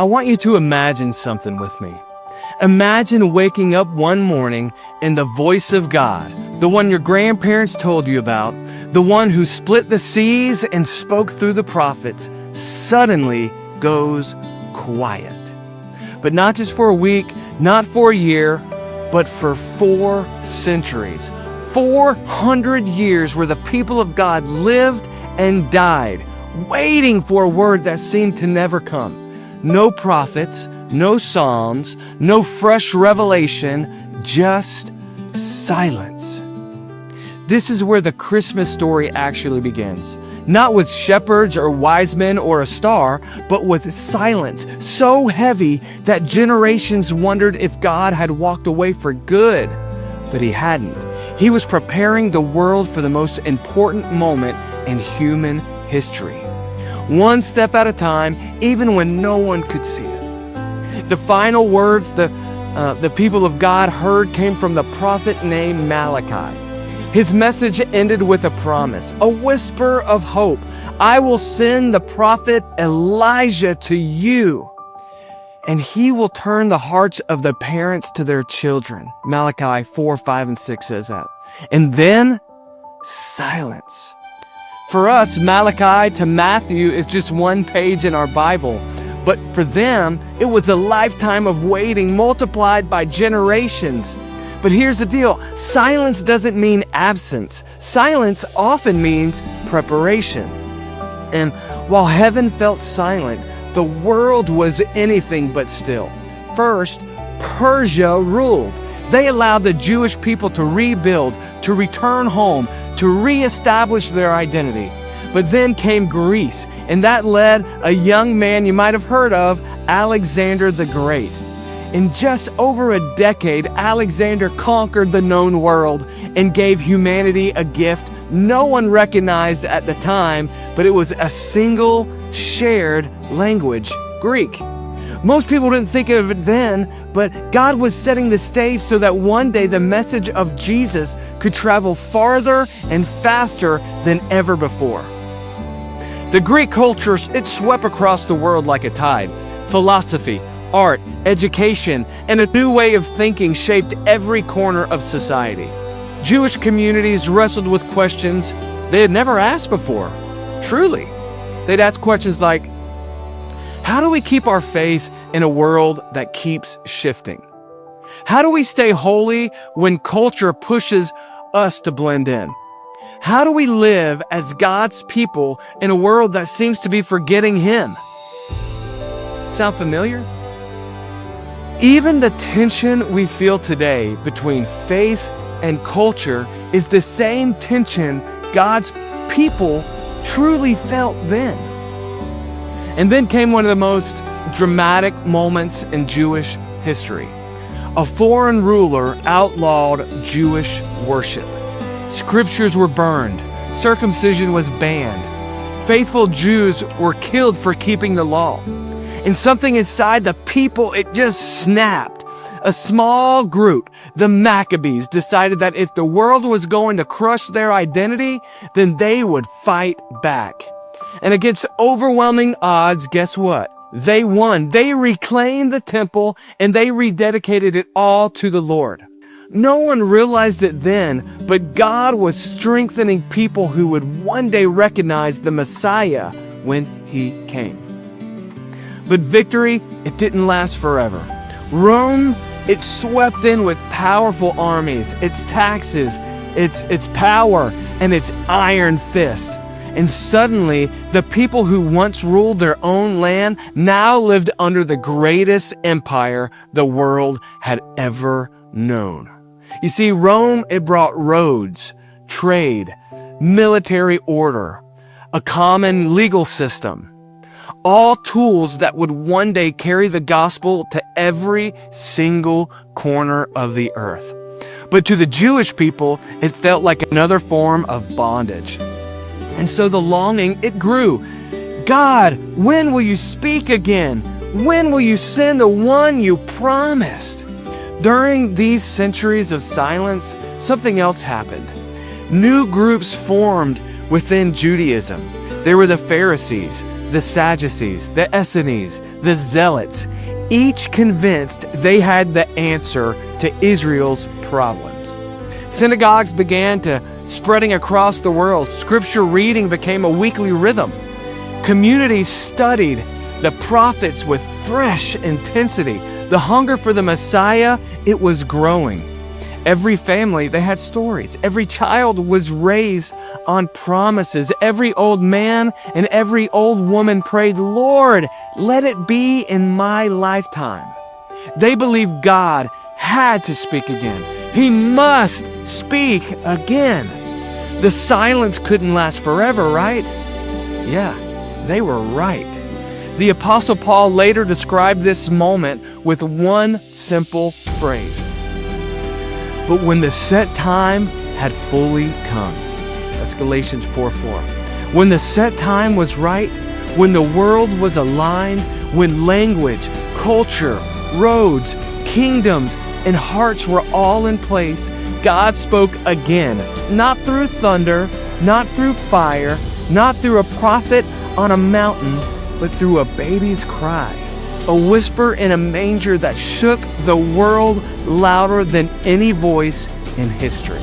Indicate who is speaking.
Speaker 1: I want you to imagine something with me. Imagine waking up one morning and the voice of God, the one your grandparents told you about, the one who split the seas and spoke through the prophets, suddenly goes quiet. But not just for a week, not for a year, but for 4 centuries. 400 years where the people of God lived and died, waiting for a word that seemed to never come. No prophets, no psalms, no fresh revelation, just silence. This is where the Christmas story actually begins. Not with shepherds or wise men or a star, but with silence so heavy that generations wondered if God had walked away for good. But he hadn't. He was preparing the world for the most important moment in human history. One step at a time, even when no one could see it. The final words the people of God heard came from the prophet named Malachi. His message ended with a promise, a whisper of hope. I will send the prophet Elijah to you, and he will turn the hearts of the parents to their children. Malachi 4, 5, and 6 says that. And then, silence. For us, Malachi to Matthew is just one page in our Bible. But for them, it was a lifetime of waiting multiplied by generations. But here's the deal. Silence doesn't mean absence. Silence often means preparation. And while heaven felt silent, the world was anything but still. First, Persia ruled. They allowed the Jewish people to rebuild, to return home, to reestablish their identity. But then came Greece, and that led a young man you might have heard of, Alexander the Great. In just over a decade, Alexander conquered the known world and gave humanity a gift no one recognized at the time, but it was a single shared language, Greek. Most people didn't think of it then, but God was setting the stage so that one day the message of Jesus could travel farther and faster than ever before. The Greek culture, it swept across the world like a tide. Philosophy, art, education, and a new way of thinking shaped every corner of society. Jewish communities wrestled with questions they had never asked before. Truly, they'd ask questions like, how do we keep our faith in a world that keeps shifting? How do we stay holy when culture pushes us to blend in? How do we live as God's people in a world that seems to be forgetting Him? Sound familiar? Even the tension we feel today between faith and culture is the same tension God's people truly felt then. And then came one of the most dramatic moments in Jewish history. A foreign ruler outlawed Jewish worship. Scriptures were burned. Circumcision was banned. Faithful Jews were killed for keeping the law. And something inside the people, it just snapped. A small group, the Maccabees, decided that if the world was going to crush their identity, then they would fight back. And against overwhelming odds, guess what? They won. They reclaimed the temple and they rededicated it all to the Lord. No one realized it then, but God was strengthening people who would one day recognize the Messiah when He came. But victory, it didn't last forever. Rome, it swept in with powerful armies, its taxes, its power, and its iron fist. And suddenly, the people who once ruled their own land now lived under the greatest empire the world had ever known. You see, Rome, it brought roads, trade, military order, a common legal system, all tools that would one day carry the gospel to every single corner of the earth. But to the Jewish people, it felt like another form of bondage. And so the longing, it grew. God, when will you speak again? When will you send the one you promised? During these centuries of silence, something else happened. New groups formed within Judaism. There were the Pharisees, the Sadducees, the Essenes, the Zealots, each convinced they had the answer to Israel's problems. Synagogues began to spreading across the world. Scripture reading became a weekly rhythm. Communities studied the prophets with fresh intensity. The hunger for the Messiah, it was growing. Every family, they had stories. Every child was raised on promises. Every old man and every old woman prayed, "Lord, let it be in my lifetime." They believed God had to speak again. He must speak again. The silence couldn't last forever, right? Yeah, they were right. The Apostle Paul later described this moment with one simple phrase. But when the set time had fully come, that's Galatians 4:4. When the set time was right, when the world was aligned, when language, culture, roads, kingdoms, and hearts were all in place, God spoke again, not through thunder, not through fire, not through a prophet on a mountain, but through a baby's cry, a whisper in a manger that shook the world louder than any voice in history.